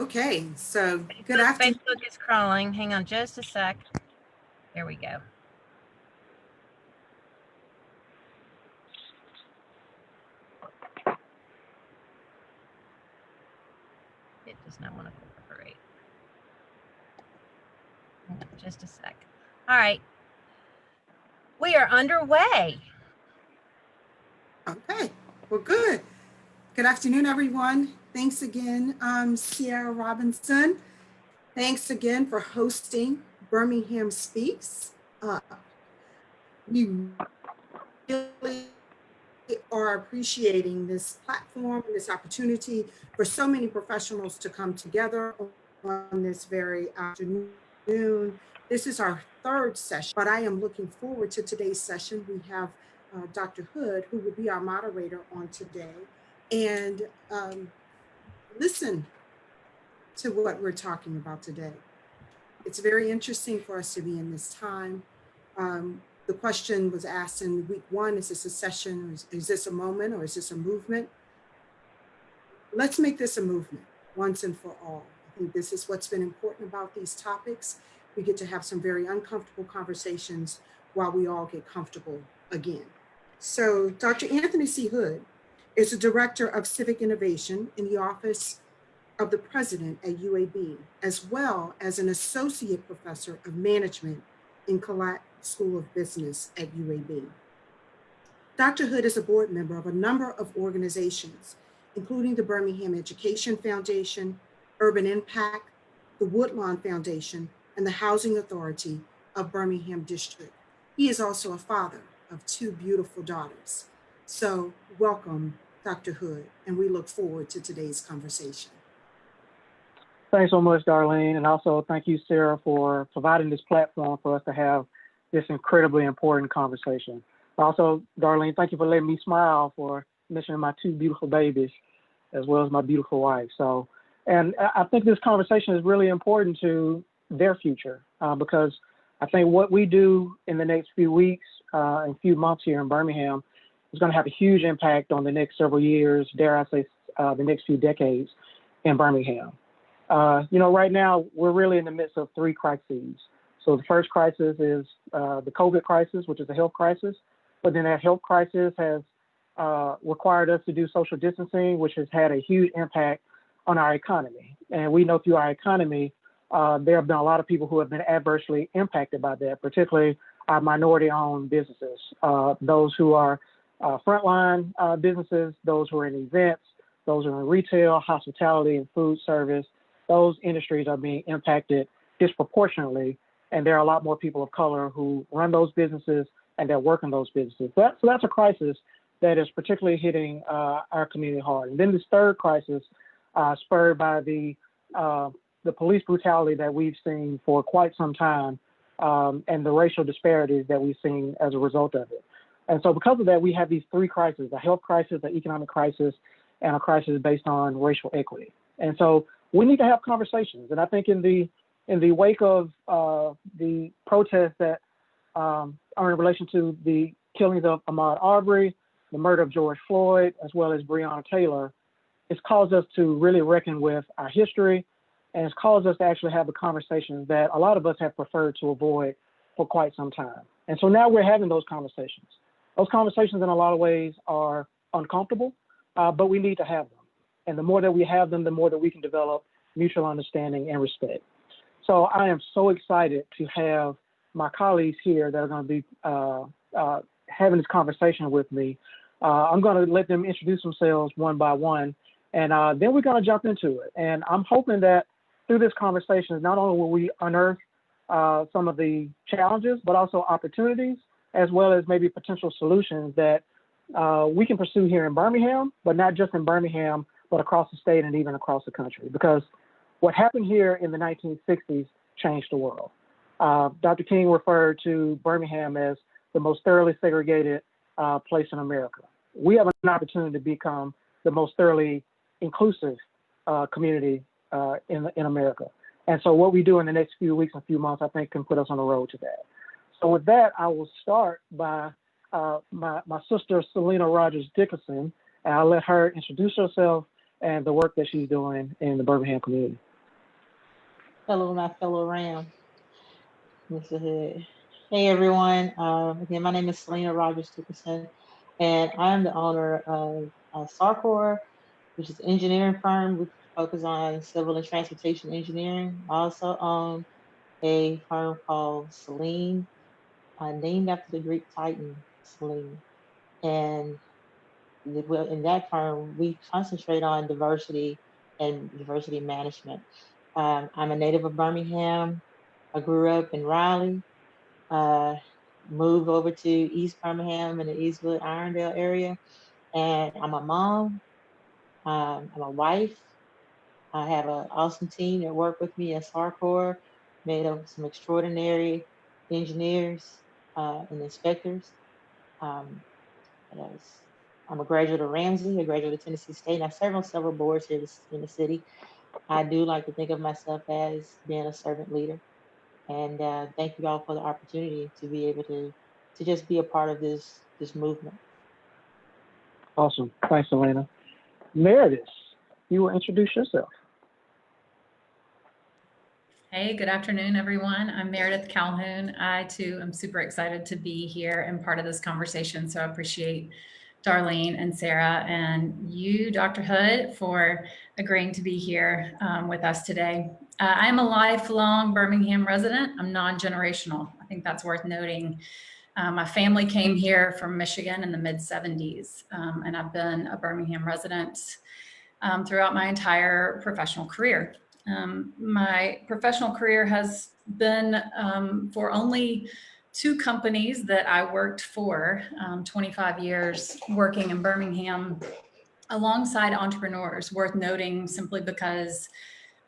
Okay, so good afternoon. Facebook is crawling. Hang on just a sec. There we go. It does not want to cooperate. Hang on just a sec. All right. We are underway. Okay, well, good. Good afternoon, everyone. Thanks again, Sierra Robinson. Thanks again for hosting Birmingham Speaks. We really are appreciating this platform and this opportunity for so many professionals to come together on this very afternoon. This is our third session, but I am looking forward to today's session. We have Dr. Hood, who will be our moderator on today, and listen to what we're talking about today. It's very interesting for us to be in this time. The question was asked in week one, is this a session, or is this a moment, or is this a movement? Let's make this a movement once and for all. I think this is what's been important about these topics. We get to have some very uncomfortable conversations while we all get comfortable again. So Dr. Anthony C. Hood is the Director of Civic Innovation in the Office of the President at UAB, as well as an Associate Professor of Management in Collette School of Business at UAB. Dr. Hood is a board member of a number of organizations, including the Birmingham Education Foundation, Urban Impact, the Woodlawn Foundation, and the Housing Authority of Birmingham District. He is also a father of two beautiful daughters. So welcome, Dr. Hood, and we look forward to today's conversation. Thanks so much, Darlene. And also thank you, Sarah, for providing this platform for us to have this incredibly important conversation. Also, Darlene, thank you for letting me smile for mentioning my two beautiful babies, as well as my beautiful wife. And I think this conversation is really important to their future because I think what we do in the next few weeks and few months here in Birmingham is going to have a huge impact on the next several years, dare I say, the next few decades in Birmingham. Right now, we're really in the midst of three crises. So the first crisis is the COVID crisis, which is a health crisis. But then that health crisis has required us to do social distancing, which has had a huge impact on our economy. And we know through our economy, there have been a lot of people who have been adversely impacted by that, particularly our minority-owned businesses, those who are frontline businesses, those who are in events, those who are in retail, hospitality, and food service. Those industries are being impacted disproportionately, and there are a lot more people of color who run those businesses and that work in those businesses. So that's a crisis that is particularly hitting our community hard. And then this third crisis, spurred by the police brutality that we've seen for quite some time, and the racial disparities that we've seen as a result of it. And so because of that, we have these three crises: a health crisis, an economic crisis, and a crisis based on racial equity. And so we need to have conversations. And I think in the wake of the protests that are in relation to the killings of Ahmaud Arbery, the murder of George Floyd, as well as Breonna Taylor, it's caused us to really reckon with our history, and it's caused us to actually have the conversations that a lot of us have preferred to avoid for quite some time. And so now we're having those conversations. Those conversations in a lot of ways are uncomfortable, but we need to have them. And the more that we have them, the more that we can develop mutual understanding and respect. So I am so excited to have my colleagues here that are going to be having this conversation with me. I'm going to let them introduce themselves one by one, and then we're going to jump into it. And I'm hoping that through this conversation, not only will we unearth some of the challenges, but also opportunities, as well as maybe potential solutions that we can pursue here in Birmingham, but not just in Birmingham, but across the state and even across the country. Because what happened here in the 1960s changed the world. Dr. King referred to Birmingham as the most thoroughly segregated place in America. We have an opportunity to become the most thoroughly inclusive community in America. And so what we do in the next few weeks and few months, I think, can put us on the road to that. So with that, I will start by my sister, Selena Rogers Dickinson, and I'll let her introduce herself and the work that she's doing in the Birmingham community. my fellow Ram, Mr. Hood. Hey everyone. Again, my name is Selena Rogers Dickerson, and I'm the owner of Sarcor, which is an engineering firm. We focus on civil and transportation engineering. I also own a firm called Selene, named after the Greek Titan Selene. And in that firm, we concentrate on diversity and diversity management. I'm a native of Birmingham. I grew up in Raleigh, uh, moved over to East Birmingham in the Eastwood, Irondale area. And I'm a mom, I'm a wife. I have an awesome team that work with me at Sarcor, made of some extraordinary engineers and inspectors. Um, what else? I'm a graduate of Ramsey, a graduate of Tennessee State, and I serve on several boards here in the city. I do like to think of myself as being a servant leader. And thank you all for the opportunity to be able to just be a part of this movement. Awesome. Thanks, Elena. Meredith, you will introduce yourself. Hey, good afternoon, everyone. I'm Meredith Calhoun. I too am super excited to be here and part of this conversation. So I appreciate Darlene and Sarah and you, Dr. Hood, for agreeing to be here with us today. I'm a lifelong Birmingham resident. I'm non-generational. I think that's worth noting. My family came here from Michigan in the mid-70s, and I've been a Birmingham resident throughout my entire professional career. My professional career has been for only 2 companies that I worked for, 25 years working in Birmingham alongside entrepreneurs, worth noting simply because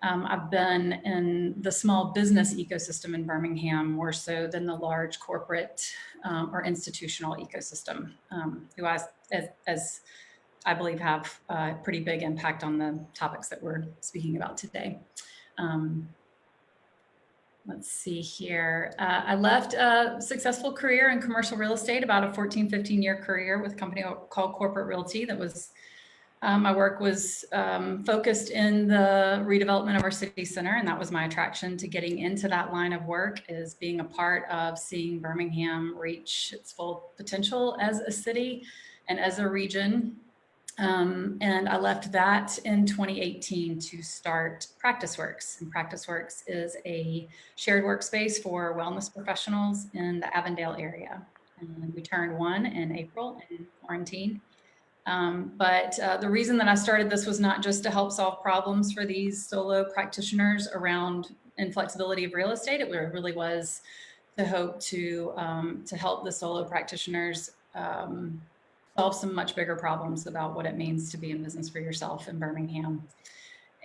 I've been in the small business ecosystem in Birmingham more so than the large corporate or institutional ecosystem, who as I believe have a pretty big impact on the topics that we're speaking about today. Let's see here. I left a successful career in commercial real estate, about a 15 year career with a company called Corporate Realty that was, my work was focused in the redevelopment of our city center. And that was my attraction to getting into that line of work, is being a part of seeing Birmingham reach its full potential as a city and as a region. And I left that in 2018 to start PracticeWorks. And PracticeWorks is a shared workspace for wellness professionals in the Avondale area. And we turned 1 in April in quarantine. But the reason that I started this was not just to help solve problems for these solo practitioners around inflexibility of real estate. It really was to hope to help the solo practitioners solve some much bigger problems about what it means to be in business for yourself in Birmingham.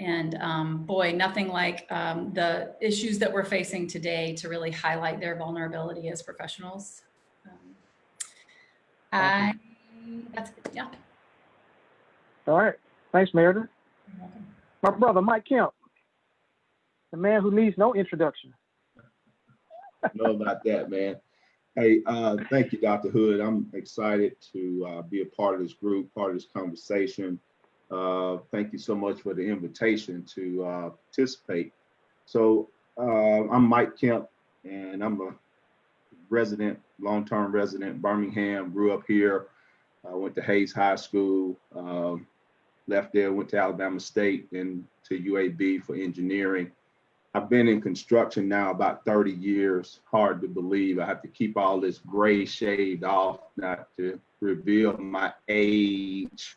And boy, nothing like the issues that we're facing today to really highlight their vulnerability as professionals. That's it, yeah. All right. Thanks, Meredith. You're welcome. My brother, Mike Kemp, the man who needs no introduction. Know about that, man. Hey, thank you, Dr. Hood. I'm excited to be a part of this group, part of this conversation. Thank you so much for the invitation to participate. So I'm Mike Kemp, and I'm a resident, long-term resident, Birmingham, grew up here, went to Hayes High School, left there, went to Alabama State and to UAB for engineering. I've been in construction now about 30 years. Hard to believe. I have to keep all this gray shaved off not to reveal my age.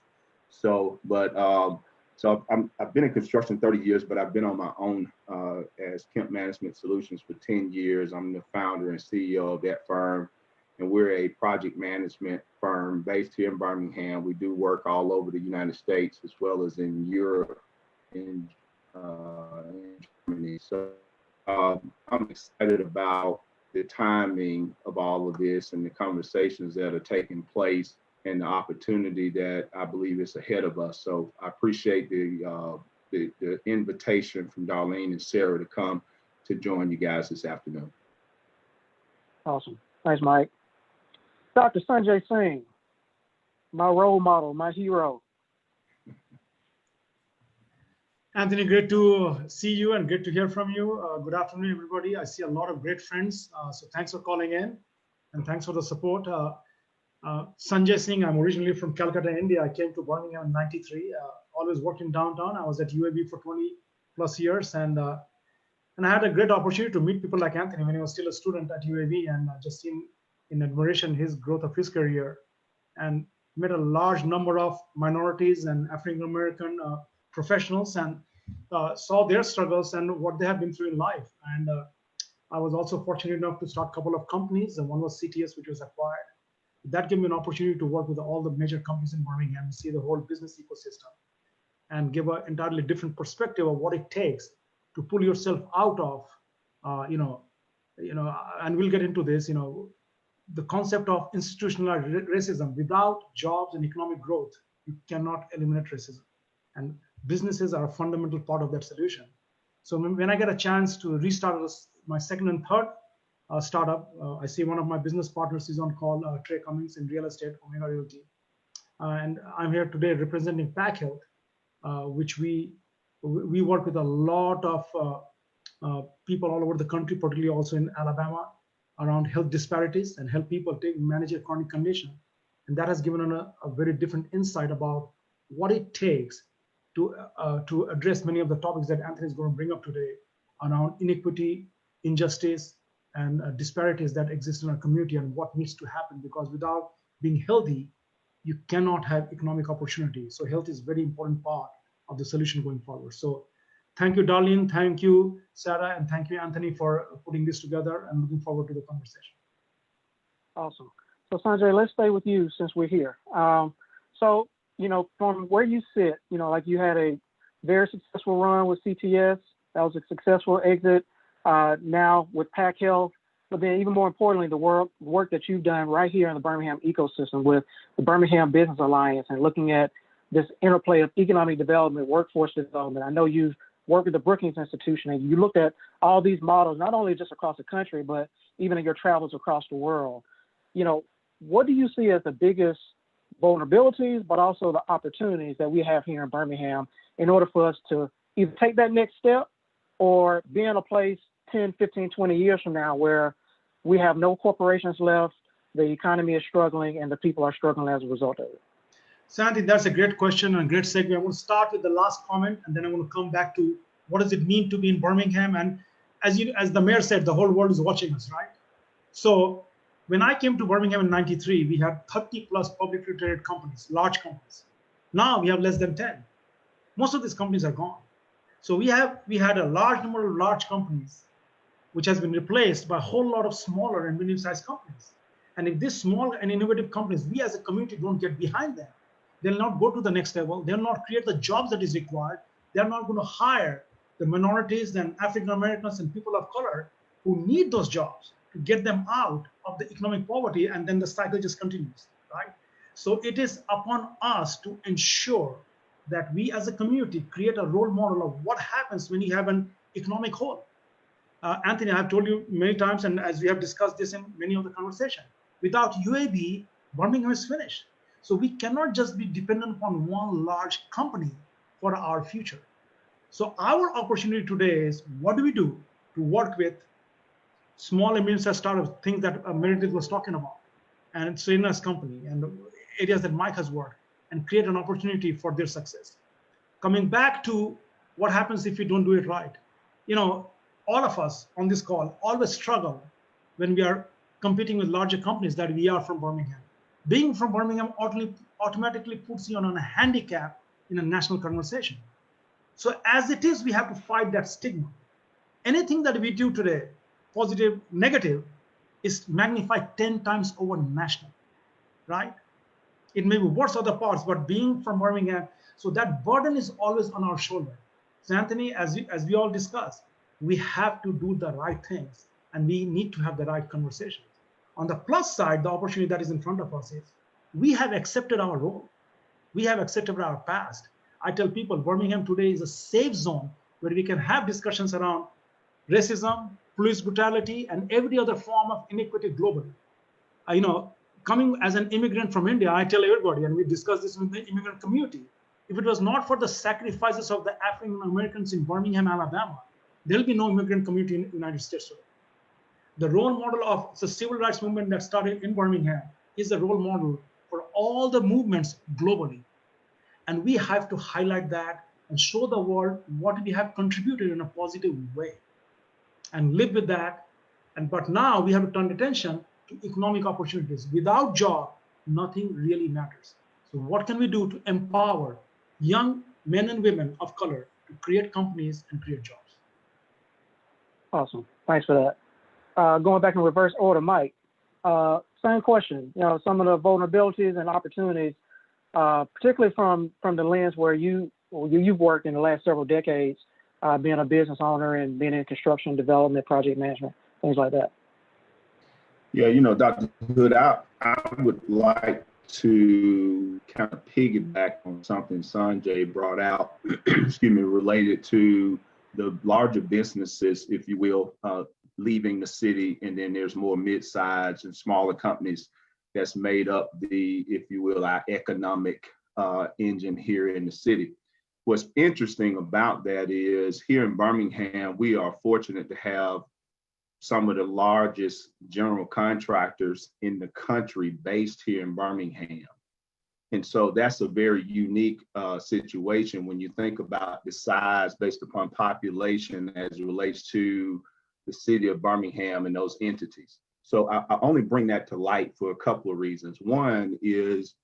So, but I've been in construction 30 years, but I've been on my own as Kemp Management Solutions for 10 years. I'm the founder and CEO of that firm, and we're a project management firm based here in Birmingham. We do work all over the United States as well as in Europe and Germany. So I'm excited about the timing of all of this and the conversations that are taking place and the opportunity that I believe is ahead of us. So I appreciate the invitation from Darlene and Sarah to come to join you guys this afternoon. Awesome. Thanks, Mike. Dr. Sanjay Singh, my role model, my hero. Anthony, great to see you and great to hear from you. Good afternoon, everybody. I see a lot of great friends. So thanks for calling in and thanks for the support. Sanjay Singh, I'm originally from Calcutta, India. I came to Birmingham in '93. Always worked in downtown. I was at UAB for 20 plus years, and I had a great opportunity to meet people like Anthony when he was still a student at UAB, and just seen in admiration his growth of his career, and met a large number of minorities and African American professionals, and saw their struggles and what they have been through in life. And I was also fortunate enough to start a couple of companies, and one was CTS, which was acquired. That gave me an opportunity to work with all the major companies in Birmingham and see the whole business ecosystem and give an entirely different perspective of what it takes to pull yourself out of, and we'll get into this, the concept of institutional racism. Without jobs and economic growth, you cannot eliminate racism. And businesses are a fundamental part of that solution. So when I get a chance to restart my second and third startup, I see one of my business partners is on call, Trey Cummings in real estate, Omega Realty. And I'm here today representing Pack Health, which we work with a lot of people all over the country, particularly also in Alabama, around health disparities and help people manage a chronic condition. And that has given a very different insight about what it takes to address many of the topics that Anthony is going to bring up today around inequity, injustice, and disparities that exist in our community and what needs to happen, because without being healthy, you cannot have economic opportunity. So health is a very important part of the solution going forward. So thank you, Darlene. Thank you, Sarah. And thank you, Anthony, for putting this together, and looking forward to the conversation. Awesome. So Sanjay, let's stay with you since we're here. So, from where you sit, like you had a very successful run with CTS. That was a successful exit. Now with Pack Health, but then even more importantly, the work that you've done right here in the Birmingham ecosystem with the Birmingham Business Alliance and looking at this interplay of economic development, workforce development. I know you've worked with the Brookings Institution and you looked at all these models, not only just across the country, but even in your travels across the world. What do you see as the biggest vulnerabilities, but also the opportunities that we have here in Birmingham in order for us to either take that next step or be in a place 10, 15, 20 years from now where we have no corporations left, the economy is struggling, and the people are struggling as a result of it? Sandy, that's a great question and a great segue. I'm going to start with the last comment, and then I'm going to come back to what does it mean to be in Birmingham. And as the mayor said, the whole world is watching us, right? So when I came to Birmingham in '93, we had 30 plus publicly traded companies, large companies. Now we have less than 10. Most of these companies are gone. So we had a large number of large companies, which has been replaced by a whole lot of smaller and medium-sized companies. And if these small and innovative companies, we as a community don't get behind them, they'll not go to the next level. They'll not create the jobs that is required. They're not going to hire the minorities and African Americans and people of color who need those jobs to get them out of the economic poverty, and then the cycle just continues, right? So it is upon us to ensure that we as a community create a role model of what happens when you have an economic hole. Anthony, I've told you many times, and as we have discussed this in many of the conversation, without UAB, Birmingham is finished. So we cannot just be dependent upon one large company for our future. So our opportunity today is, what do we do to work with small and medium-sized startups, things that Meredith was talking about, and Serena's company, and areas that Mike has worked, and create an opportunity for their success. Coming back to what happens if we don't do it right. All of us on this call always struggle when we are competing with larger companies that we are from Birmingham. Being from Birmingham automatically puts you on a handicap in a national conversation. So as it is, we have to fight that stigma. Anything that we do today, positive, negative, is magnified 10 times over national, right? It may be worse other parts, but being from Birmingham, so that burden is always on our shoulder. So Anthony, as we all discussed, we have to do the right things, and we need to have the right conversations. On the plus side, the opportunity that is in front of us is we have accepted our role. We have accepted our past. I tell people Birmingham today is a safe zone where we can have discussions around racism, police brutality, and every other form of inequity globally. Coming as an immigrant from India, I tell everybody, and we discuss this with the immigrant community, If it was not for the sacrifices of the African Americans in Birmingham, Alabama, there'll be no immigrant community in the United States today. The role model of the civil rights movement that started in Birmingham is a role model for all the movements globally. And we have to highlight that and show the world what we have contributed in a positive way and live with that. But now we have to turn attention to economic opportunities. Without job, nothing really matters. So what can we do to empower young men and women of color to create companies and create jobs? Awesome. Thanks for that. Going back in reverse order, Mike, same question. You know, some of the vulnerabilities and opportunities, particularly from the lens where you've worked in the last several decades, being a business owner and being in construction, development, project management, things like that. Yeah, you know, Dr. Hood, I would like to kind of piggyback on something Sanjay brought out, excuse me, related to the larger businesses, if you will, leaving the city, and then there's more mid-sized and smaller companies that's made up the, if you will, our economic engine here in the city. What's interesting about that is here in Birmingham, we are fortunate to have some of the largest general contractors in the country based here in Birmingham. And so that's a very unique situation when you think about the size based upon population as it relates to the city of Birmingham and those entities. So I only bring that to light for a couple of reasons. One is,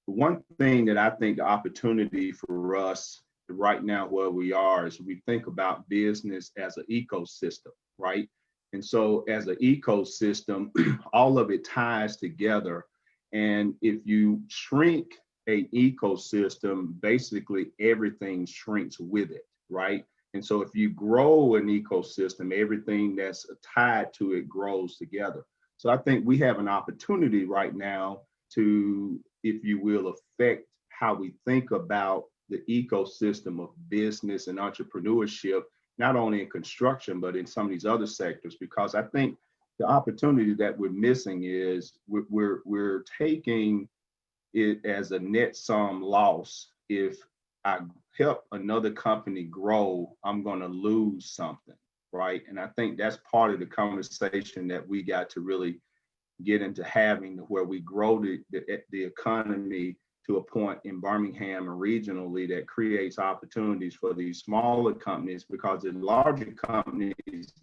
one thing that I think the opportunity for us right now where we are is we think about business as an ecosystem, right? And so as an ecosystem, all of it ties together. And if you shrink an ecosystem, basically everything shrinks with it, right? And so if you grow an ecosystem, everything that's tied to it grows together. So I think we have an opportunity right now to, if you will, affect how we think about the ecosystem of business and entrepreneurship, not only in construction, but in some of these other sectors, because I think the opportunity that we're missing is we're taking it as a net sum loss. If I help another company grow, I'm going to lose something, right? And I think that's part of the conversation that we got to really get into having, where we grow the economy to a point in Birmingham and regionally that creates opportunities for these smaller companies, because the larger companies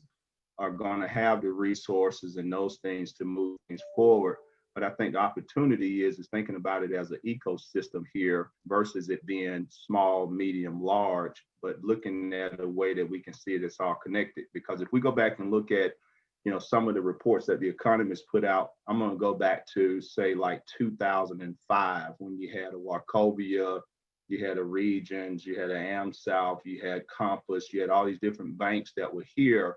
are going to have the resources and those things to move things forward. But I think the opportunity is thinking about it as an ecosystem here versus it being small, medium, large, but looking at a way that we can see it, it's all connected. Because if we go back and look at, you know, some of the reports that the economists put out, I'm going to go back to say like 2005, when you had a Wachovia, you had a Regions, you had an AmSouth, you had Compass, you had all these different banks that were here.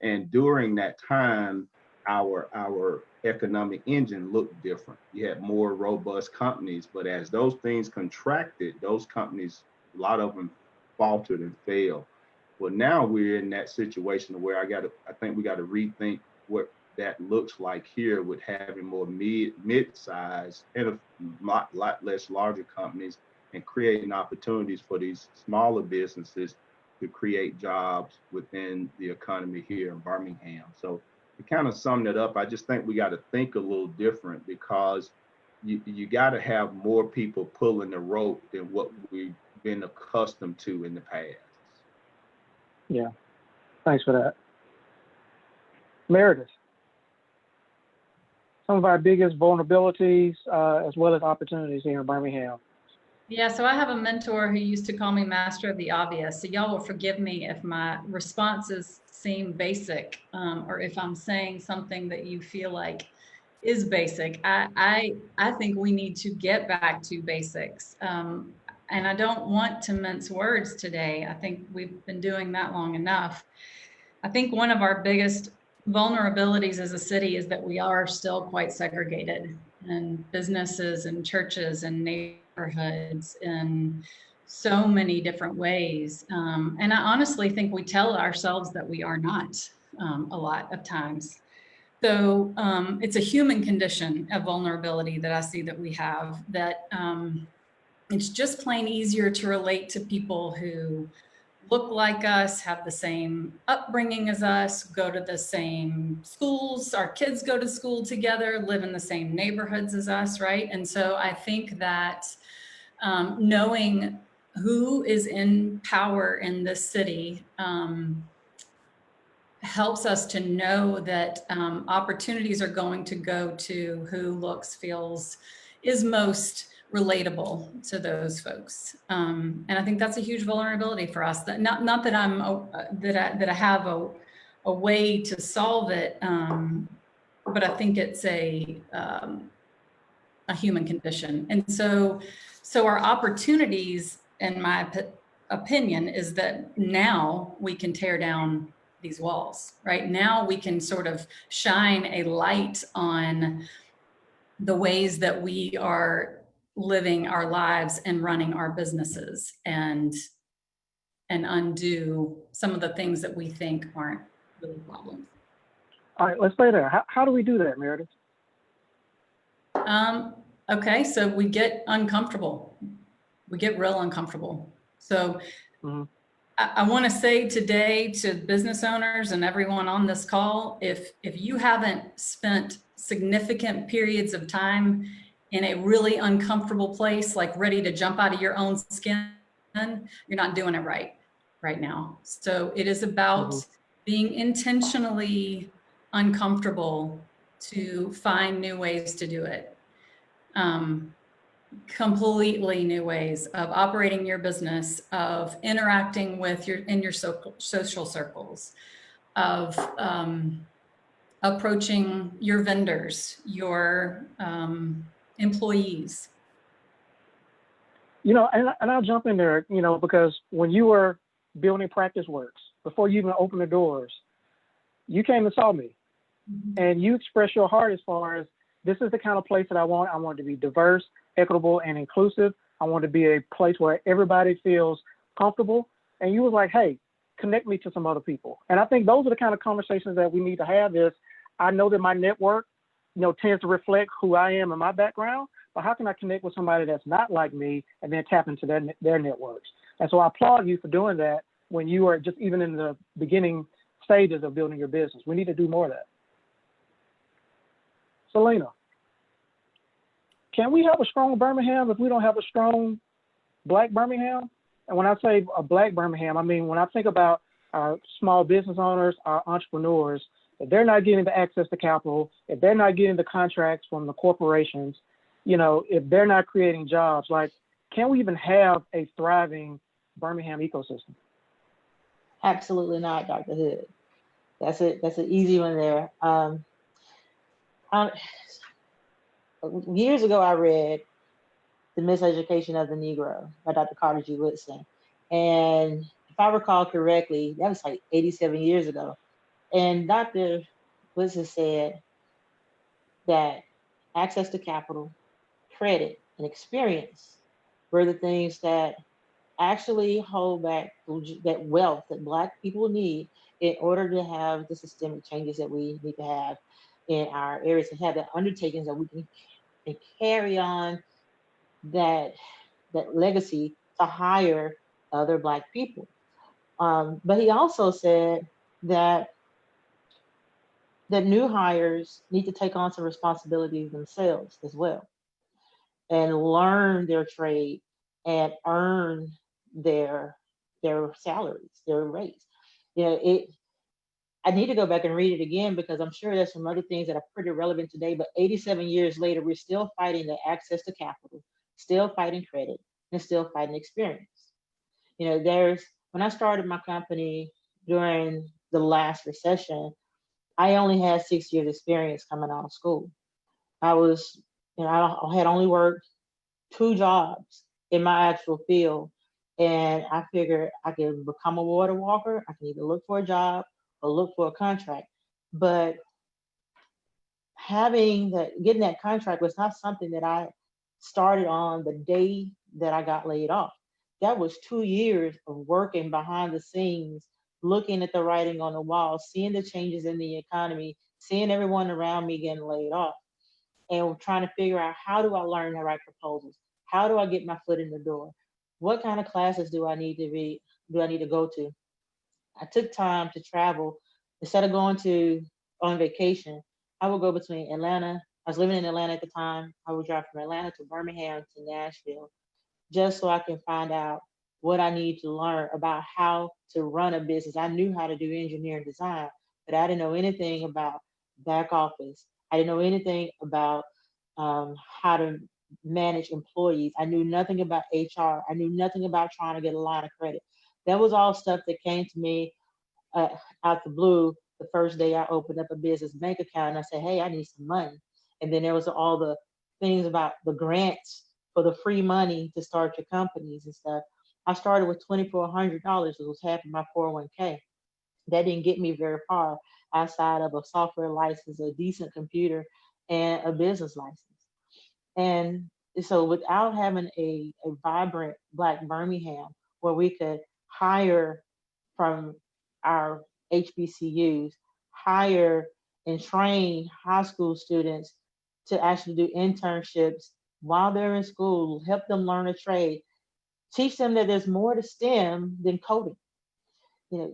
And during that time, our economic engine looked different. You had more robust companies, but as those things contracted, those companies, a lot of them faltered and failed. Well, now we're in that situation where I think we got to rethink what that looks like here, with having more mid-size and a lot less larger companies, and creating opportunities for these smaller businesses to create jobs within the economy here in Birmingham. So to kind of sum it up, I just think we got to think a little different, because you got to have more people pulling the rope than what we've been accustomed to in the past. Yeah, thanks for that. Meredith, some of our biggest vulnerabilities as well as opportunities here in Birmingham. Yeah, so I have a mentor who used to call me master of the obvious. So y'all will forgive me if my responses seem basic, or if I'm saying something that you feel like is basic. I think we need to get back to basics. And I don't want to mince words today. I think we've been doing that long enough. I think one of our biggest vulnerabilities as a city is that we are still quite segregated, and businesses and churches and neighborhoods in so many different ways. And I honestly think we tell ourselves that we are not a lot of times. So it's a human condition of vulnerability that I see that we have, that it's just plain easier to relate to people who look like us, have the same upbringing as us, go to the same schools, our kids go to school together, live in the same neighborhoods as us, right? And so I think that knowing who is in power in this city helps us to know that opportunities are going to go to who looks, feels, is most relatable to those folks. And I think that's a huge vulnerability for us. That not that I'm that I have a way to solve it, but I think it's a human condition. And so our opportunities, in my opinion, is that now we can tear down these walls. Right now we can sort of shine a light on the ways that we are living our lives and running our businesses, and undo some of the things that we think aren't really problems. All right, let's stay there. How do we do that, Meredith? Okay, so we get uncomfortable. We get real uncomfortable. So I want to say today to business owners and everyone on this call, if you haven't spent significant periods of time in a really uncomfortable place, like ready to jump out of your own skin, you're not doing it right now. So it is about being intentionally uncomfortable to find new ways to do it. Completely new ways of operating your business, of interacting with your social circles, of approaching your vendors, your employees. You know, and I'll jump in there, you know, because when you were building Practice Works, before you even opened the doors, you came and saw me, and you expressed your heart as far as, this is the kind of place that I want. I want it to be diverse, equitable, and inclusive. I want it to be a place where everybody feels comfortable. And you was like, hey, connect me to some other people. And I think those are the kind of conversations that we need to have. Is, I know that my network, you know, tends to reflect who I am and my background, but how can I connect with somebody that's not like me and then tap into their networks? And so I applaud you for doing that when you are just even in the beginning stages of building your business. We need to do more of that. Selena, can we have a strong Birmingham if we don't have a strong Black Birmingham? And when I say a Black Birmingham, I mean, when I think about our small business owners, our entrepreneurs, if they're not getting the access to capital, if they're not getting the contracts from the corporations, you know, if they're not creating jobs, like, can we even have a thriving Birmingham ecosystem? Absolutely not, Dr. Hood. That's it. That's an easy one there. Years ago, I read The Miseducation of the Negro by Dr. Carter G. Woodson. And if I recall correctly, that was like 87 years ago. And Dr. Woodson said that access to capital, credit, and experience were the things that actually hold back that wealth that Black people need in order to have the systemic changes that we need to have in our areas, and have the undertakings that we can carry on that legacy to hire other Black people. But he also said that new hires need to take on some responsibilities themselves as well, and learn their trade and earn their salaries, their rates. You know, I need to go back and read it again, because I'm sure there's some other things that are pretty relevant today, but 87 years later, we're still fighting the access to capital, still fighting credit, and still fighting experience. You know, when I started my company during the last recession, I only had 6 years experience coming out of school. I had only worked 2 jobs in my actual field. And I figured I could become a water walker. I can either look for a job or look for a contract. But getting that contract was not something that I started on the day that I got laid off. That was 2 years of working behind the scenes, looking at the writing on the wall, seeing the changes in the economy, seeing everyone around me getting laid off, and trying to figure out, how do I learn to write proposals? How do I get my foot in the door? What kind of classes do I need to go to? I took time to travel. Instead of going on vacation, I would go between Atlanta. I was living in Atlanta at the time. I would drive from Atlanta to Birmingham to Nashville, just so I can find out what I need to learn about how to run a business. I knew how to do engineering design, but I didn't know anything about back office. I didn't know anything about how to manage employees. I knew nothing about HR. I knew nothing about trying to get a line of credit. That was all stuff that came to me out the blue the first day I opened up a business bank account. And I said, hey, I need some money. And then there was all the things about the grants for the free money to start your companies and stuff. I started with $2,400. It was half of my 401k. That didn't get me very far outside of a software license, a decent computer, and a business license. And so without having a vibrant Black Birmingham where we could hire from our HBCUs, hire and train high school students to actually do internships while they're in school, help them learn a trade, teach them that there's more to STEM than coding.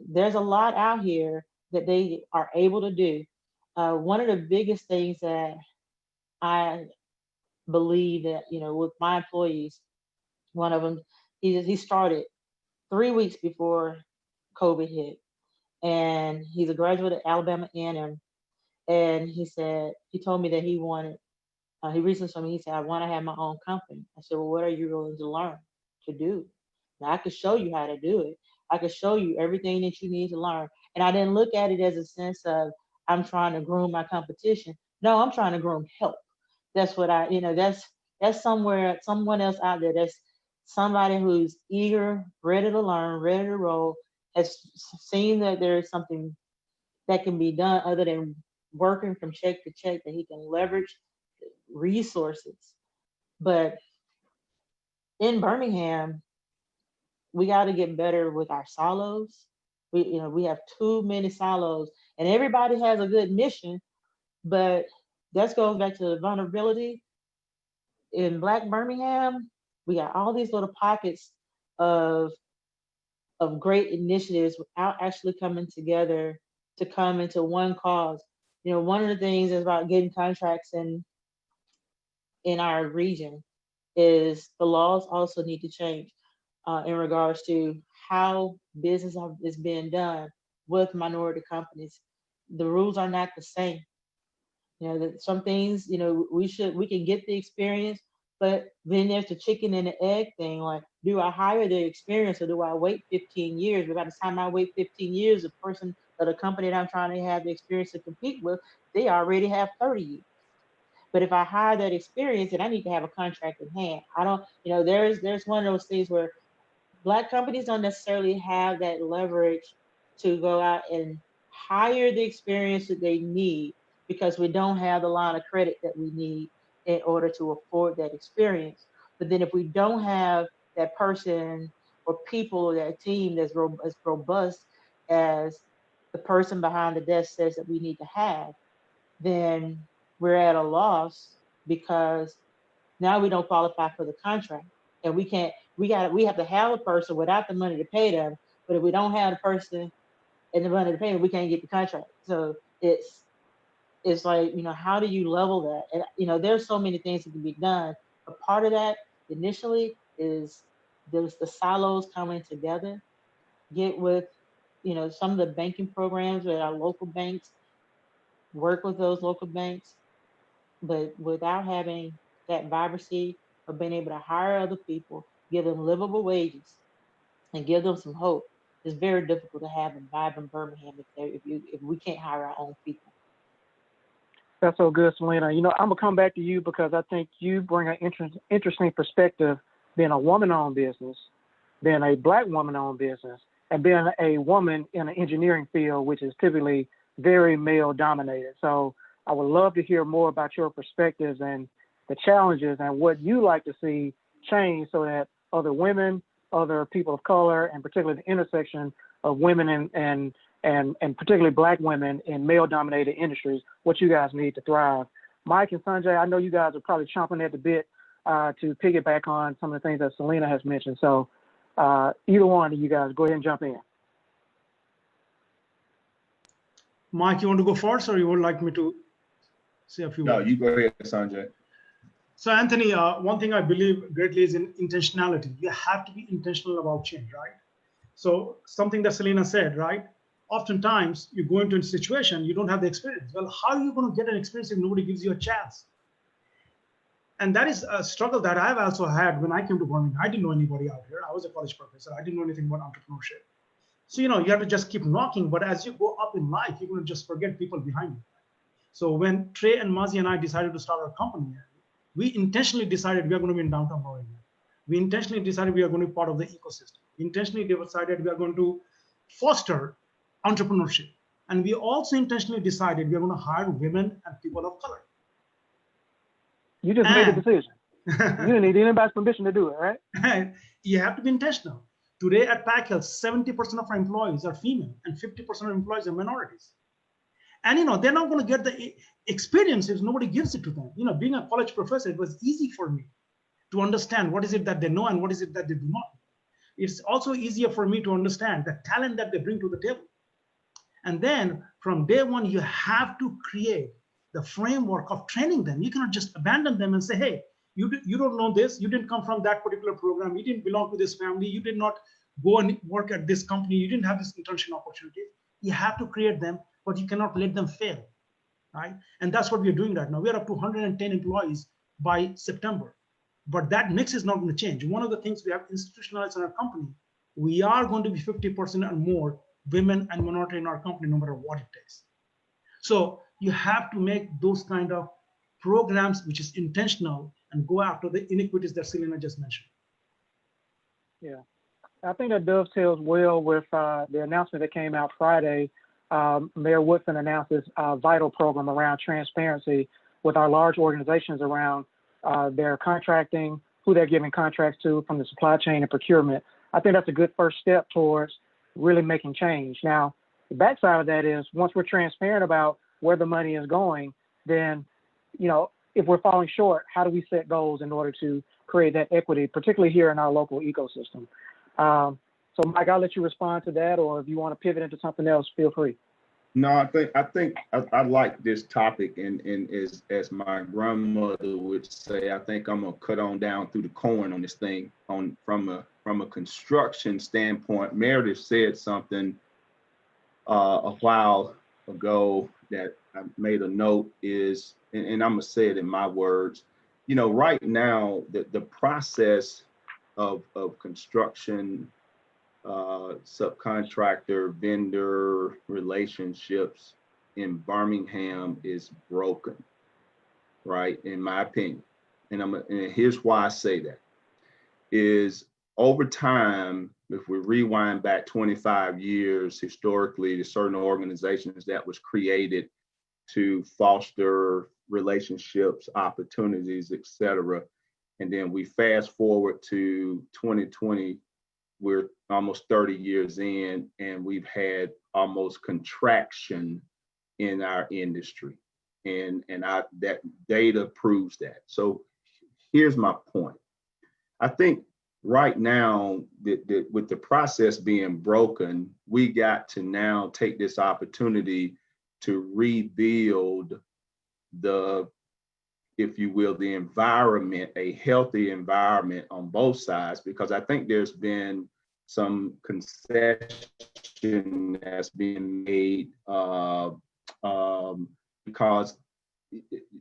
There's a lot out here that they are able to do. One of the biggest things that I believe that, with my employees, one of them, he started 3 weeks before COVID hit. And he's a graduate of Alabama A&M. And he told me that he wanted, he recently told me, he said, I want to have my own company. I said, well, what are you willing to learn to do? Now, I could show you how to do it. I could show you everything that you need to learn. And I didn't look at it as a sense of, I'm trying to groom my competition. No, I'm trying to groom help. That's what that's someone else out there. That's somebody who's eager, ready to learn, ready to roll, has seen that there is something that can be done other than working from check to check, that he can leverage resources. But in Birmingham, we got to get better with our silos. We have too many silos, and everybody has a good mission, but that goes back to the vulnerability. In Black Birmingham, we got all these little pockets of great initiatives without actually coming together to come into one cause. One of the things is about getting contracts in our region is the laws also need to change in regards to how business is being done with minority companies. The rules are not the same. That some things, we can get the experience, but then there's the chicken and the egg thing. Like, do I hire the experience or do I wait 15 years? But by the time I wait 15 years, the person or the company that I'm trying to have the experience to compete with, they already have 30 years. But if I hire that experience, then I need to have a contract in hand. I don't, there's one of those things where Black companies don't necessarily have that leverage to go out and hire the experience that they need, because we don't have the line of credit that we need in order to afford that experience. But then if we don't have that person or people or that team that's as robust as the person behind the desk says that we need to have, then we're at a loss, because now we don't qualify for the contract. And we have to have a person without the money to pay them. But if we don't have the person and the money to pay them, we can't get the contract. So it's like, how do you level that? And, there's so many things that can be done. But part of that initially is there's the silos coming together. Get with, some of the banking programs at our local banks, work with those local banks, but without having that vibrancy of being able to hire other people, give them livable wages, and give them some hope, it's very difficult to have a vibrant Birmingham if we can't hire our own people. That's so good, Selena. I'm gonna come back to you because I think you bring an interesting perspective, being a woman-owned business, being a Black woman-owned business, and being a woman in an engineering field, which is typically very male-dominated. So I would love to hear more about your perspectives and the challenges and what you like to see change so that other women, other people of color, and particularly the intersection of women and particularly Black women in male-dominated industries, what you guys need to thrive. Mike and Sanjay, I know you guys are probably chomping at the bit to piggyback on some of the things that Selena has mentioned. So either one of you guys, go ahead and jump in. Mike, you want to go first, or you would like me to say a few No, words? you go ahead, Sanjay. So Anthony, one thing I believe greatly is in intentionality. You have to be intentional about change, right? So something that Selena said, right? Oftentimes you go into a situation, you don't have the experience. Well, how are you going to get an experience if nobody gives you a chance? And that is a struggle that I've also had when I came to Birmingham. I didn't know anybody out here. I was a college professor. I didn't know anything about entrepreneurship. So, you have to just keep knocking. But as you go up in life, you're going to just forget people behind you. So when Trey and Mazi and I decided to start our company, we intentionally decided we are going to be in downtown Birmingham. We intentionally decided we are going to be part of the ecosystem. We intentionally decided we are going to foster entrepreneurship. And we also intentionally decided we are going to hire women and people of color. You just made a decision. You didn't need anybody's permission to do it, right? You have to be intentional. Today at Pack Hill, 70% of our employees are female and 50% of employees are minorities. And they're not going to get the experience if nobody gives it to them. Being a college professor, it was easy for me to understand what is it that they know and what is it that they do not. It's also easier for me to understand the talent that they bring to the table. And then from day one, you have to create the framework of training them. You cannot just abandon them and say, hey, you don't know this. You didn't come from that particular program. You didn't belong to this family. You did not go and work at this company. You didn't have this internship opportunity. You have to create them, but you cannot let them fail, right? And that's what we're doing right now. We're up to 110 employees by September, but that mix is not going to change. One of the things we have institutionalized in our company, we are going to be 50% and more women and minority in our company, no matter what it takes. So you have to make those kind of programs, which is intentional, and go after the inequities that Selena just mentioned. Yeah, I think that dovetails well with the announcement that came out Friday. Mayor Woodson announced this vital program around transparency with our large organizations around their contracting, who they're giving contracts to from the supply chain and procurement. I think that's a good first step towards really making change. Now, the backside of that is once we're transparent about where the money is going, then, if we're falling short, how do we set goals in order to create that equity, particularly here in our local ecosystem? So Mike, I'll let you respond to that, or if you want to pivot into something else, feel free. No, I think I like this topic, and as my grandmother would say, I think I'm gonna cut on down through the corn on this thing. From a construction standpoint, Meredith said something a while ago that I made a note is, and I'm gonna say it in my words. Right now the process of construction, subcontractor vendor relationships in Birmingham is broken, right? In my opinion. And here's why I say that is over time, if we rewind back 25 years, historically, there's certain organizations that was created to foster relationships, opportunities, etc. And then we fast forward to 2020, we're almost 30 years in, and we've had almost contraction in our industry. And that data proves that. So here's my point. I think right now, with the process being broken, we got to now take this opportunity to rebuild if you will, the environment, a healthy environment on both sides, because I think there's been some concession that's being made because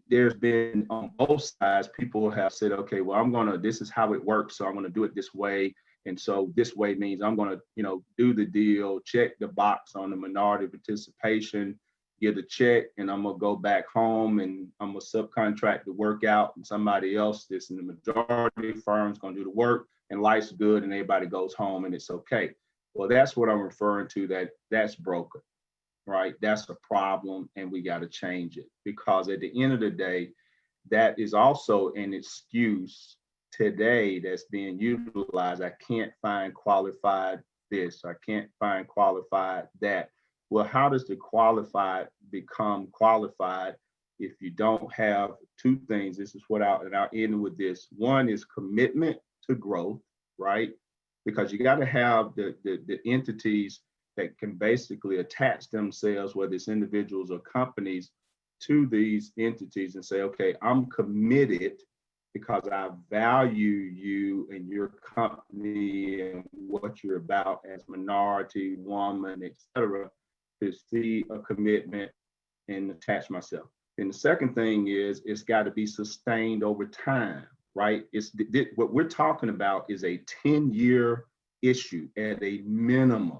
there's been on both sides, people have said, okay, well, this is how it works, so I'm gonna do it this way. And so this way means I'm gonna, do the deal, check the box on the minority participation, get a check, and I'm gonna go back home and I'm gonna subcontract the work out, and somebody else that's in the majority firm's gonna do the work, and life's good and everybody goes home and it's okay. Well, that's what I'm referring to, that's broken, right? That's a problem, and we got to change it, because at the end of the day, that is also an excuse today that's being utilized. I can't find qualified this, I can't find qualified that. Well, how does the qualified become qualified? if you don't have two things, this is what I'll end with this. One is commitment to growth, right? Because you got to have the entities that can basically attach themselves, whether it's individuals or companies, to these entities and say, okay, I'm committed because I value you and your company and what you're about as minority, woman, etc., to see a commitment and attach myself. And the second thing is it's got to be sustained over time, right? What we're talking about is a 10-year issue at a minimum,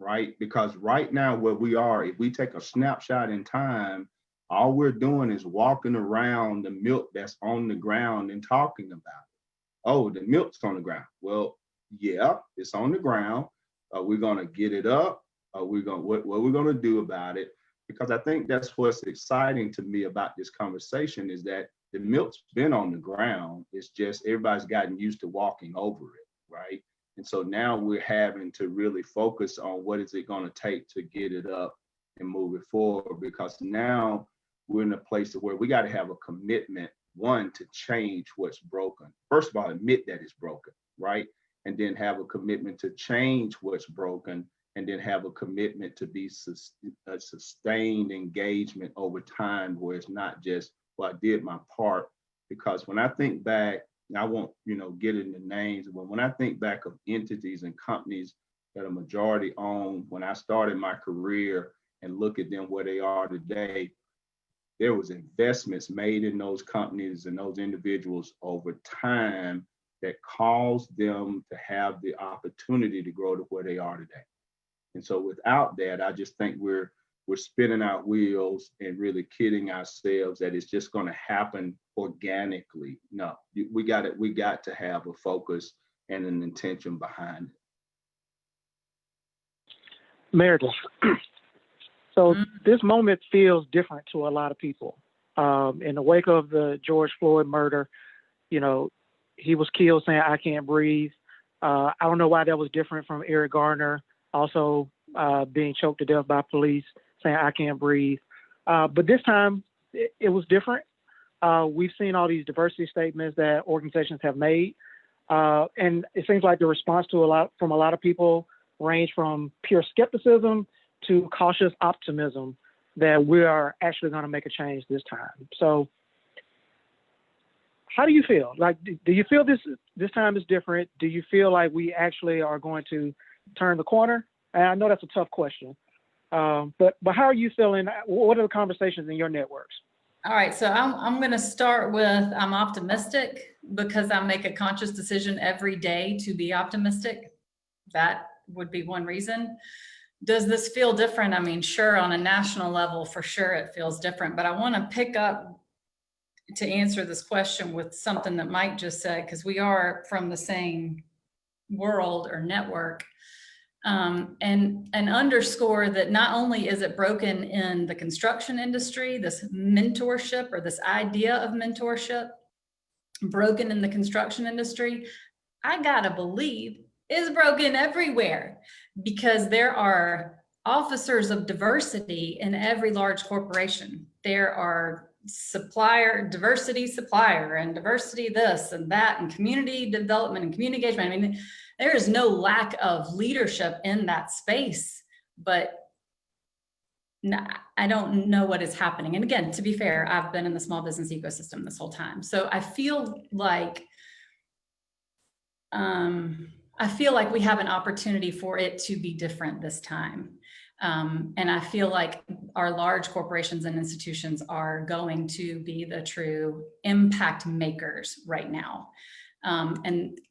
right? Because right now where we are, if we take a snapshot in time, all we're doing is walking around the milk that's on the ground and talking about it. Oh, the milk's on the ground. Well, yeah, it's on the ground. We're gonna get it up. What we're gonna do about it? Because I think that's what's exciting to me about this conversation is that the milk's been on the ground. It's just everybody's gotten used to walking over it, right? And so now we're having to really focus on what is it going to take to get it up and move it forward, because now we're in a place where we got to have a commitment, one, to change what's broken. First of all, admit that it's broken, right? And then have a commitment to change what's broken, and then have a commitment to be a sustained engagement over time, where it's not just, well, I did my part. Because when I think back, and I won't, get into names, but when I think back of entities and companies that are majority owned, when I started my career and look at them where they are today, there was investments made in those companies and those individuals over time that caused them to have the opportunity to grow to where they are today. And so without that, I just think we're spinning our wheels and really kidding ourselves that it's just going to happen organically. No, we got to have a focus and an intention behind it. Meredith, so this moment feels different to a lot of people. In the wake of the George Floyd murder, he was killed saying, "I can't breathe." I don't know why that was different from Eric Garner, also being choked to death by police, saying, "I can't breathe." But this time it was different. We've seen all these diversity statements that organizations have made. And it seems like the response from a lot of people range from pure skepticism to cautious optimism that we are actually going to make a change this time. So how do you feel? Like, do you feel this time is different? Do you feel like we actually are going to turn the corner? And I know that's a tough question, but how are you feeling? What are the conversations in your networks? All right, so I'm going to start with I'm optimistic because I make a conscious decision every day to be optimistic. That would be one reason. Does this feel different? I mean, sure, on a national level, for sure it feels different, but I want to pick up to answer this question with something that Mike just said, because we are from the same world or network. And underscore that not only is it broken in the construction industry, this mentorship or this idea of mentorship broken in the construction industry, I gotta believe is broken everywhere, because there are officers of diversity in every large corporation. There are diversity supplier and diversity this and that and community development and community engagement. I mean, there is no lack of leadership in that space, but I don't know what is happening. And again, to be fair, I've been in the small business ecosystem this whole time. So I feel like we have an opportunity for it to be different this time. And I feel like our large corporations and institutions are going to be the true impact makers right now.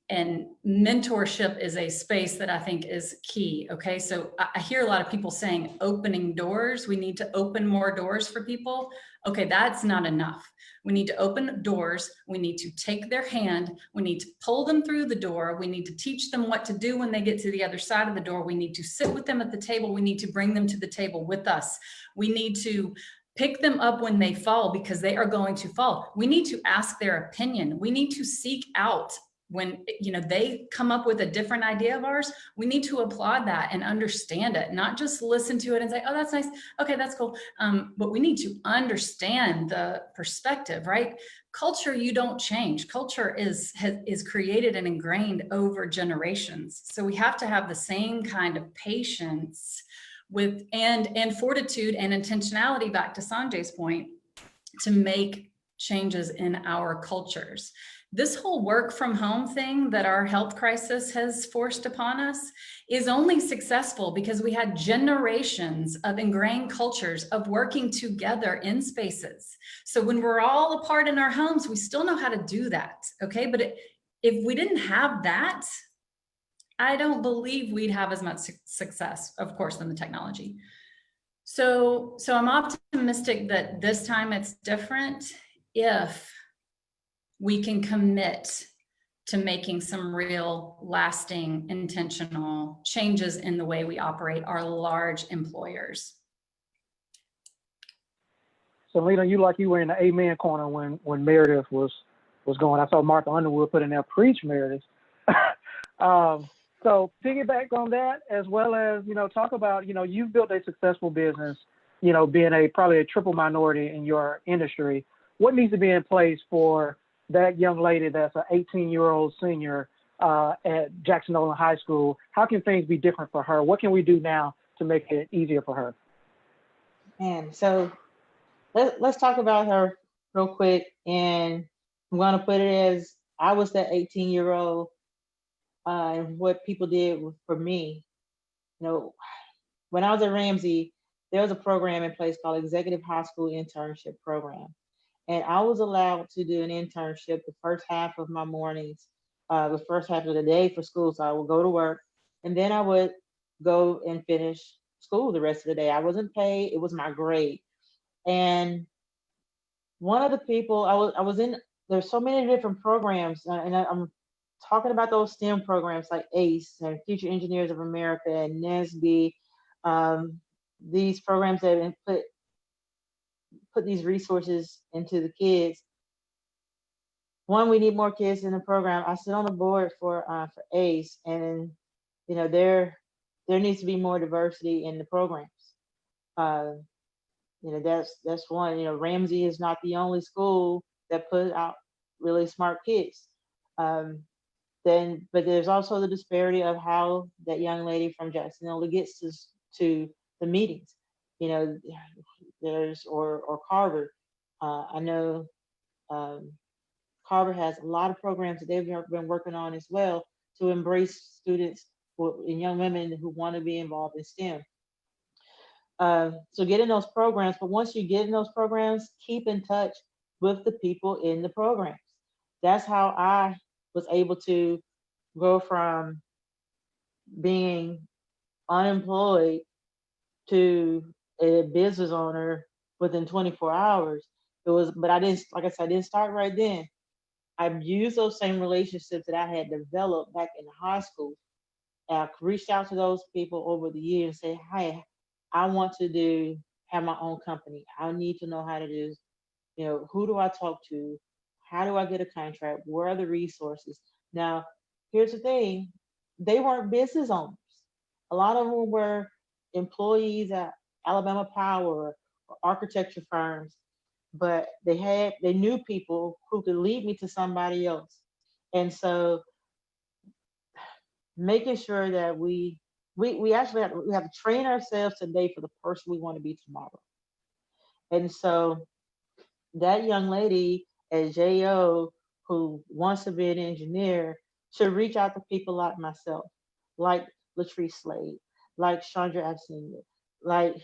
And mentorship is a space that I think is key. Okay, so I hear a lot of people saying opening doors. We need to open more doors for people. Okay, that's not enough. We need to open doors. We need to take their hand. We need to pull them through the door. We need to teach them what to do when they get to the other side of the door. We need to sit with them at the table. We need to bring them to the table with us. We need to pick them up when they fall, because they are going to fall. We need to ask their opinion. We need to seek out when, you know, they come up with a different idea of ours, we need to applaud that and understand it, not just listen to it and say, oh, that's nice. Okay, that's cool. But we need to understand the perspective, right? Culture, you don't change. Culture is created and ingrained over generations. So we have to have the same kind of patience with and fortitude and intentionality, back to Sanjay's point, to make changes in our cultures. This whole work from home thing that our health crisis has forced upon us is only successful because we had generations of ingrained cultures of working together in spaces. So when we're all apart in our homes, we still know how to do that, okay? But if we didn't have that, I don't believe we'd have as much success, of course, than the technology. So I'm optimistic that this time it's different if we can commit to making some real lasting, intentional changes in the way we operate our large employers. So Lena, you were in the amen corner when Meredith was going. I saw Martha Underwood put in there, preach Meredith. So piggyback on that, as well as, you know, talk about, you know, you've built a successful business, you know, being probably a triple minority in your industry. What needs to be in place for that young lady that's an 18-year-old senior at Jackson Nolan High School? How can things be different for her? What can we do now to make it easier for her? And so let's talk about her real quick. And I'm going to put it as I was that 18-year-old. And what people did for me, you know, when I was at Ramsey, there was a program in place called Executive High School Internship Program. And I was allowed to do an internship the first half of my mornings, the first half of the day for school. So I would go to work and then I would go and finish school the rest of the day. I wasn't paid, it was my grade. And one of the people I was in, there's so many different programs, and I'm talking about those STEM programs like ACE and Future Engineers of America and NSBE, these programs that have put these resources into the kids. One, we need more kids in the program. I sit on the board for ACE, and you know there needs to be more diversity in the programs. You know, that's one. You know, Ramsey is not the only school that put out really smart kids. But there's also the disparity of how that young lady from Jacksonville gets to the meetings. You know, there's or Carver. I know Carver has a lot of programs that they've been working on as well to embrace students and young women who want to be involved in STEM. So get in those programs, but once you get in those programs, keep in touch with the people in the programs. That's how I was able to go from being unemployed to a business owner within 24 hours. But I didn't, like I said, I didn't start right then. I used those same relationships that I had developed back in high school. And I reached out to those people over the years and say, hey, I want to have my own company. I need to know how to do, you know, who do I talk to? How do I get a contract? Where are the resources? Now, here's the thing, they weren't business owners. A lot of them were employees at Alabama Power or architecture firms, but they knew people who could lead me to somebody else. And so making sure that we actually have to train ourselves today for the person we want to be tomorrow. And so that young lady at JO who wants to be an engineer should reach out to people like myself, like Latrice Slade, like Chandra Absenia, like,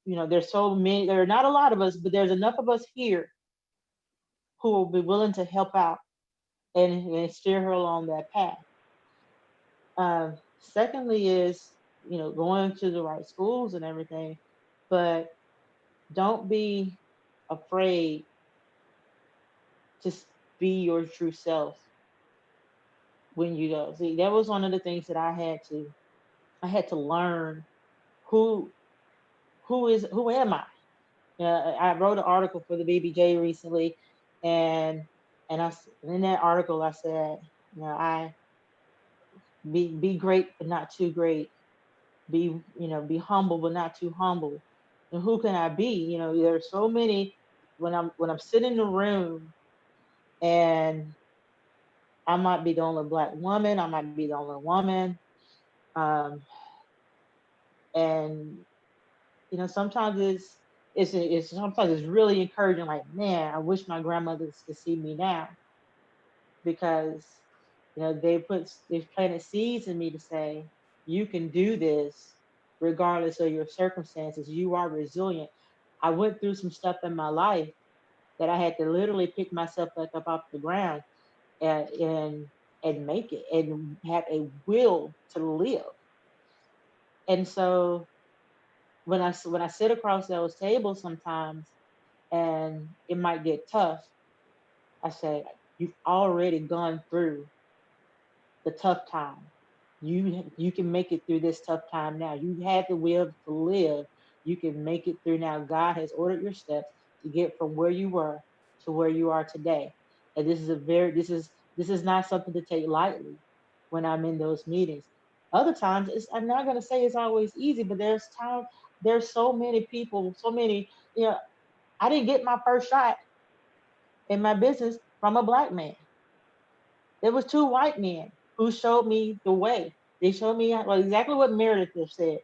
you know, there's so many, there are not a lot of us, but there's enough of us here who will be willing to help out and steer her along that path. Secondly is, you know, going to the right schools and everything, but don't be afraid to be your true self when you go. See, that was one of the things that I had to learn who am I? I wrote an article for the BBJ recently, and in that article I said, You know, I be great but not too great. Be humble but not too humble. And who can I be? You know, there's so many when I'm sitting in the room and I might be the only Black woman, I might be the only woman. Um, and sometimes sometimes it's really encouraging, like, man, I wish my grandmothers could see me now, because they've planted seeds in me to say, you can do this regardless of your circumstances. You are resilient. I went through some stuff in my life that I had to literally pick myself back up off the ground and make it and have a will to live. And so when I sit across those tables sometimes and it might get tough, I say, you've already gone through the tough time. You can make it through this tough time now. You have the will to live. You can make it through now. God has ordered your steps to get from where you were to where you are today. And this is not something to take lightly when I'm in those meetings. Other times, I'm not going to say it's always easy, but there's so many people, I didn't get my first shot in my business from a Black man. There was 2 white men who showed me the way. They showed me exactly what Meredith just said.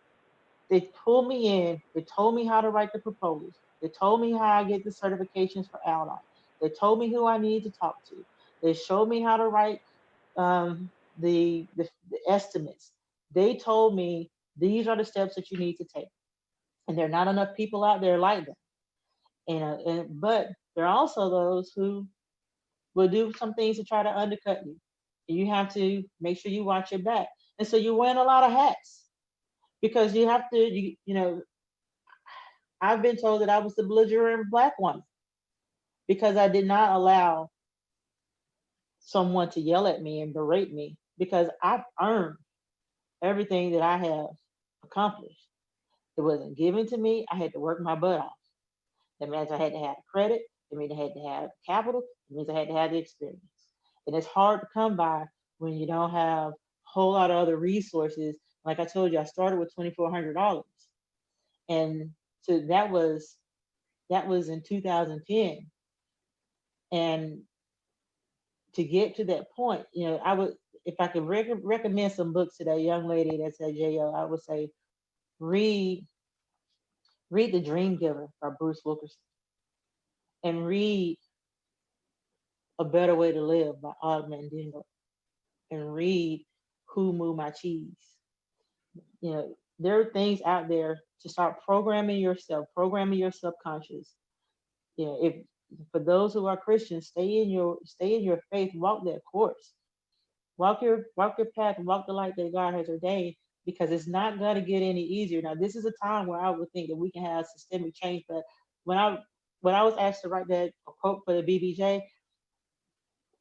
They pulled me in. They told me how to write the proposals. They told me how I get the certifications for Aldon. They told me who I need to talk to. They showed me how to write the estimates. They told me these are the steps that you need to take. And there are not enough people out there like them. But there are also those who will do some things to try to undercut you. You have to make sure you watch your back. And so you're wearing a lot of hats, because you have to, I've been told that I was the belligerent Black woman because I did not allow someone to yell at me and berate me, because I've earned everything that I have accomplished. It wasn't given to me. I had to work my butt off. That means I had to have credit. It means I had to have capital. It means I had to have the experience. And it's hard to come by when you don't have a whole lot of other resources. Like I told you, I started with $2,400. And so that was in 2010. And to get to that point, I would, if I could recommend some books to that young lady that said JO, I would say read The Dream Giver by Bruce Wilkerson, and read A Better Way to Live by Og Mandino, and read Who Moved My Cheese. There are things out there to start programming yourself, programming your subconscious. If for those who are Christians, stay in your faith, walk that course, walk your path, and walk the light that God has ordained, because it's not going to get any easier. Now, this is a time where I would think that we can have systemic change, but when I was asked to write that quote for the BBJ,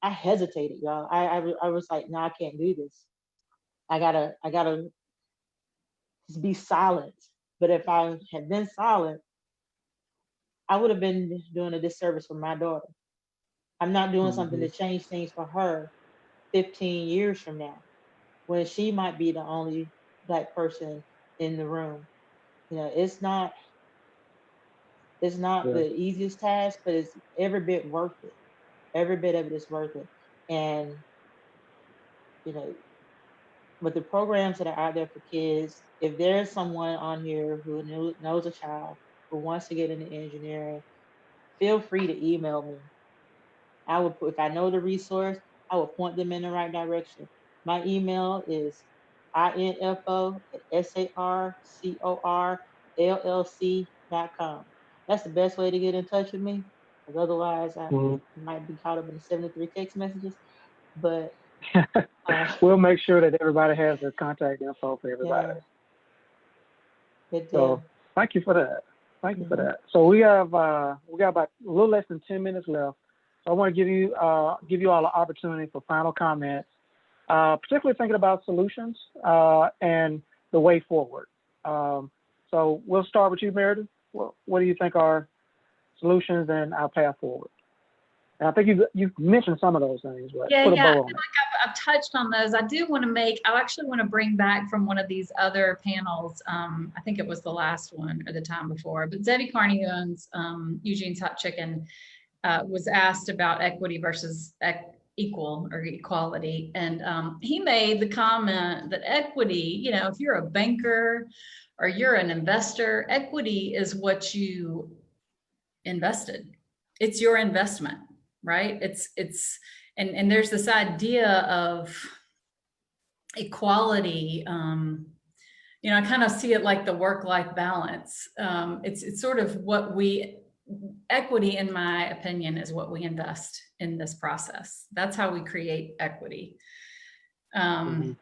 I hesitated, y'all. I was like, no, I can't do this. I gotta just be silent. But if I had been silent, I would have been doing a disservice for my daughter. I'm not doing something to change things for her 15 years from now, when she might be the only Black person in the room. It's not the easiest task, but it's every bit worth it. Every bit of it is worth it. And with the programs that are out there for kids, if there's someone on here who knows a child who wants to get into engineering, feel free to email me. If I know the resource, I will point them in the right direction. My email is info@sarcorllc.com. That's the best way to get in touch with me, because otherwise I might be caught up in 73 text messages. But we'll make sure that everybody has their contact info for everybody. Yeah. So thank you for that. Thank you for that. So we got about a little less than 10 minutes left. So I want to give you all an opportunity for final comments, particularly thinking about solutions and the way forward. So we'll start with you, Meredith. What do you think are solutions and our path forward? And I think you mentioned some of those things, but put a bow on it. I've touched on those. I actually want to bring back from one of these other panels. I think it was the last one or the time before, but Zebby Carney, who owns Eugene's Hot Chicken, was asked about equity versus equal or equality. And he made the comment that equity, you know, if you're a banker or you're an investor, equity is what you invested. It's your investment, right? And there's this idea of equality. You know, I kind of see it like the work-life balance. It's sort of equity, in my opinion, is what we invest in this process. That's how we create equity. And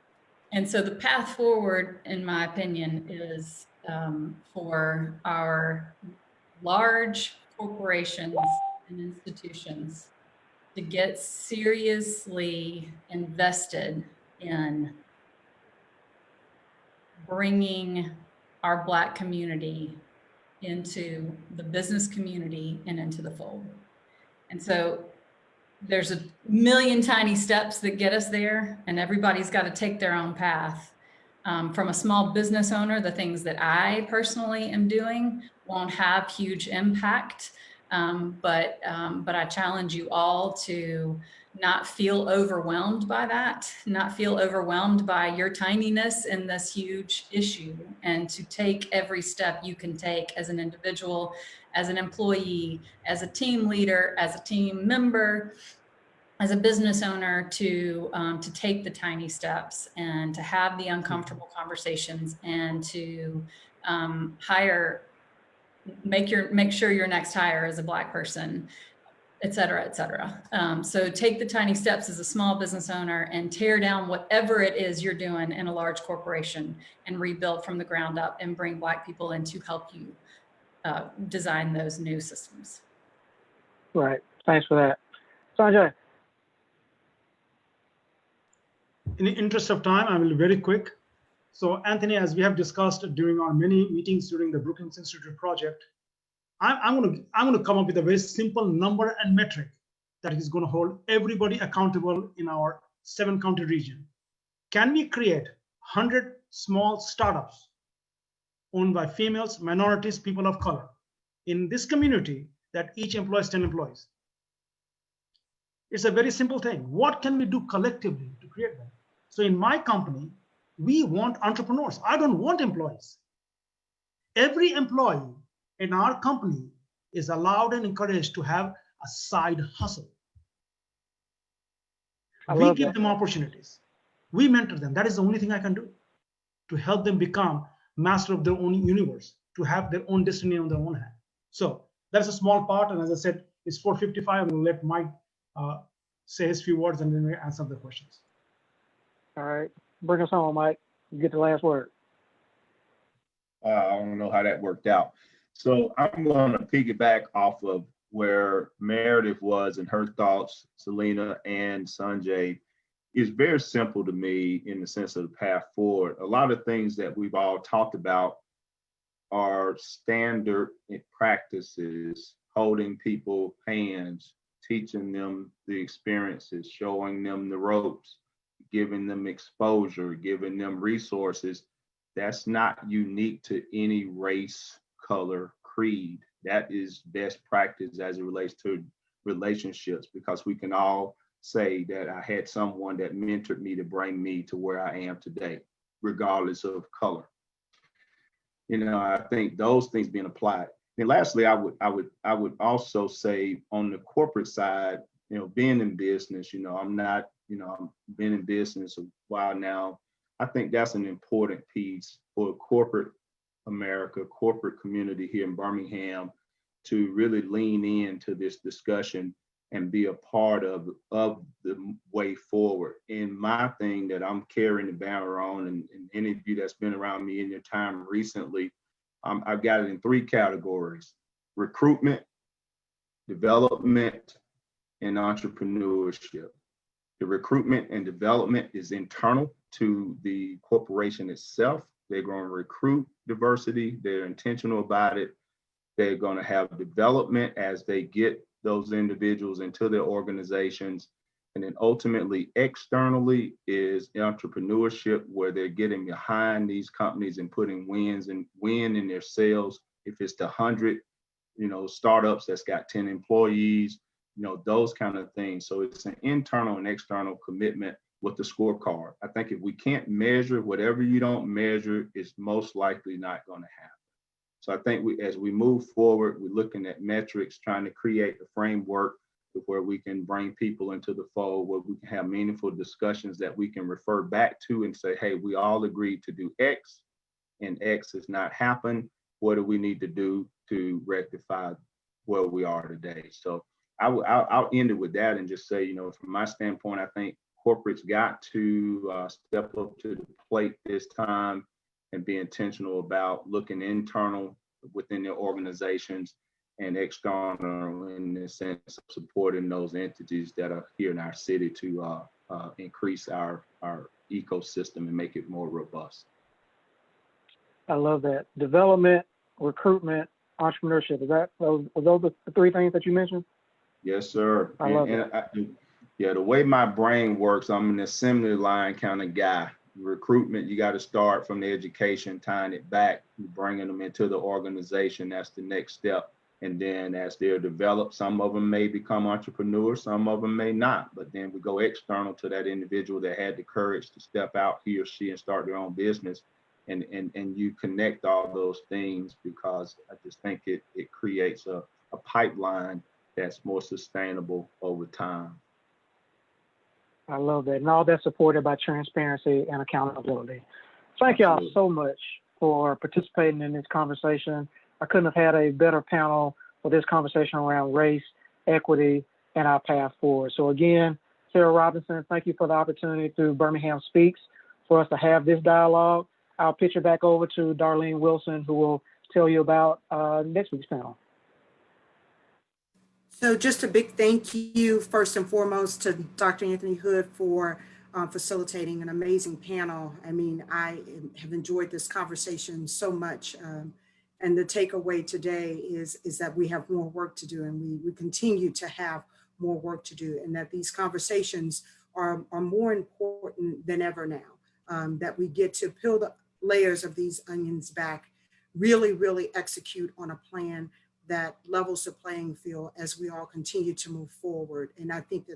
so the path forward, in my opinion, is for our large corporations and institutions to get seriously invested in bringing our Black community into the business community and into the fold. And so there's a million tiny steps that get us there, and everybody's got to take their own path. From a small business owner, the things that I personally am doing won't have huge impact, but I challenge you all to not feel overwhelmed by that, not feel overwhelmed by your tininess in this huge issue, and to take every step you can take as an individual, as an employee, as a team leader, as a team member, as a business owner, to take the tiny steps and to have the uncomfortable conversations and to make sure your next hire is a Black person, et cetera, et cetera. So take the tiny steps as a small business owner and tear down whatever it is you're doing in a large corporation and rebuild from the ground up and bring Black people in to help you design those new systems. Right. Thanks for that. Sanjay. In the interest of time, I will be very quick. So Anthony, as we have discussed during our many meetings during the Brookings Institute project, I'm going to come up with a very simple number and metric that is going to hold everybody accountable in our 7-county region. Can we create 100 small startups owned by females, minorities, people of color in this community that each employs 10 employees? It's a very simple thing. What can we do collectively to create that? So in my company, we want entrepreneurs. I don't want employees. Every employee in our company is allowed and encouraged to have a side hustle. We give them opportunities. We mentor them. That is the only thing I can do to help them become master of their own universe, to have their own destiny on their own hand. So that's a small part. And as I said, it's 4:55. I'm going to let Mike say his few words and then we answer the questions. All right. Bring us home, Mike. You get the last word. I don't know how that worked out. So I'm going to piggyback off of where Meredith was and her thoughts, Selena and Sanjay. Is very simple to me in the sense of the path forward. A lot of things that we've all talked about are standard practices, holding people's hands, teaching them the experiences, showing them the ropes, giving them exposure, giving them resources. That's not unique to any race, color, creed. That is best practice as it relates to relationships, because we can all say that I had someone that mentored me to bring me to where I am today, regardless of color. You know, I think those things being applied. And lastly, I would also say on the corporate side, you know, being in business, I've been in business a while now. I think that's an important piece for corporate America, corporate community here in Birmingham, to really lean into this discussion and be a part of the way forward. And my thing that I'm carrying the banner on, and any of you that's been around me in your time recently, I've got it in 3 categories: recruitment, development, and entrepreneurship. The recruitment and development is internal to the corporation itself. They're going to recruit diversity. They're intentional about it. They're going to have development as they get those individuals into their organizations. And then ultimately, externally is entrepreneurship, where they're getting behind these companies and putting win in their sales. If it's the 100, startups that's got 10 employees, those kind of things. So it's an internal and external commitment with the scorecard. I think if we can't measure, whatever you don't measure is most likely not going to happen. So I think as we move forward, we're looking at metrics, trying to create the framework where we can bring people into the fold, where we can have meaningful discussions that we can refer back to and say, hey, we all agreed to do X and X has not happened. What do we need to do to rectify where we are today? So I'll end it with that and just say, from my standpoint, I think corporate's got to step up to the plate this time and be intentional about looking internal within their organizations and external in the sense of supporting those entities that are here in our city to increase our ecosystem and make it more robust. I love that. Development, recruitment, entrepreneurship. Were those the three things that you mentioned? Yes, sir. I love it. The way my brain works, I'm an assembly line kind of guy. Recruitment, you got to start from the education, tying it back, bringing them into the organization. That's the next step. And then as they're developed, some of them may become entrepreneurs, some of them may not. But then we go external to that individual that had the courage to step out, he or she, and start their own business. And you connect all those things, because I just think it creates a pipeline that's more sustainable over time. I love that. And all that's supported by transparency and accountability. Thank y'all so much for participating in this conversation. I couldn't have had a better panel for this conversation around race, equity, and our path forward. So again, Sarah Robinson, thank you for the opportunity through Birmingham Speaks for us to have this dialogue. I'll pitch it back over to Darlene Wilson, who will tell you about next week's panel. So just a big thank you, first and foremost, to Dr. Anthony Hood for facilitating an amazing panel. I mean, I have enjoyed this conversation so much. And the takeaway today is that we have more work to do, and we continue to have more work to do, and that these conversations are more important than ever now, that we get to peel the layers of these onions back, really execute on a plan that levels the playing field as we all continue to move forward. And I think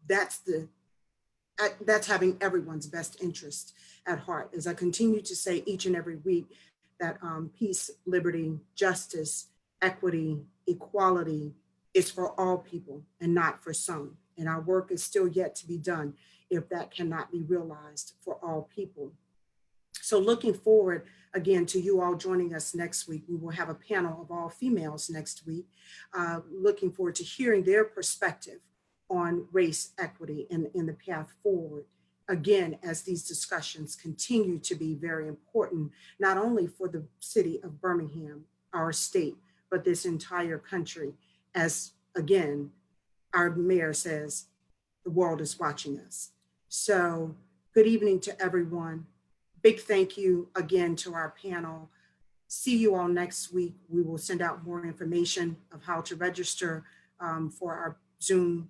that's having everyone's best interest at heart. As I continue to say each and every week, that peace, liberty, justice, equity, equality is for all people and not for some. And our work is still yet to be done if that cannot be realized for all people. So looking forward, again, to you all joining us next week. We will have a panel of all females next week, looking forward to hearing their perspective on race, equity, and the path forward. Again, as these discussions continue to be very important, not only for the city of Birmingham, our state, but this entire country, as again, our mayor says, the world is watching us. So good evening to everyone. Big thank you again to our panel. See you all next week. We will send out more information of how to register for our Zoom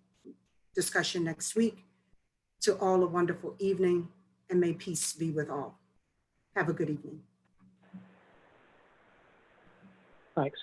discussion next week. To all a wonderful evening, and may peace be with all. Have a good evening. Thanks.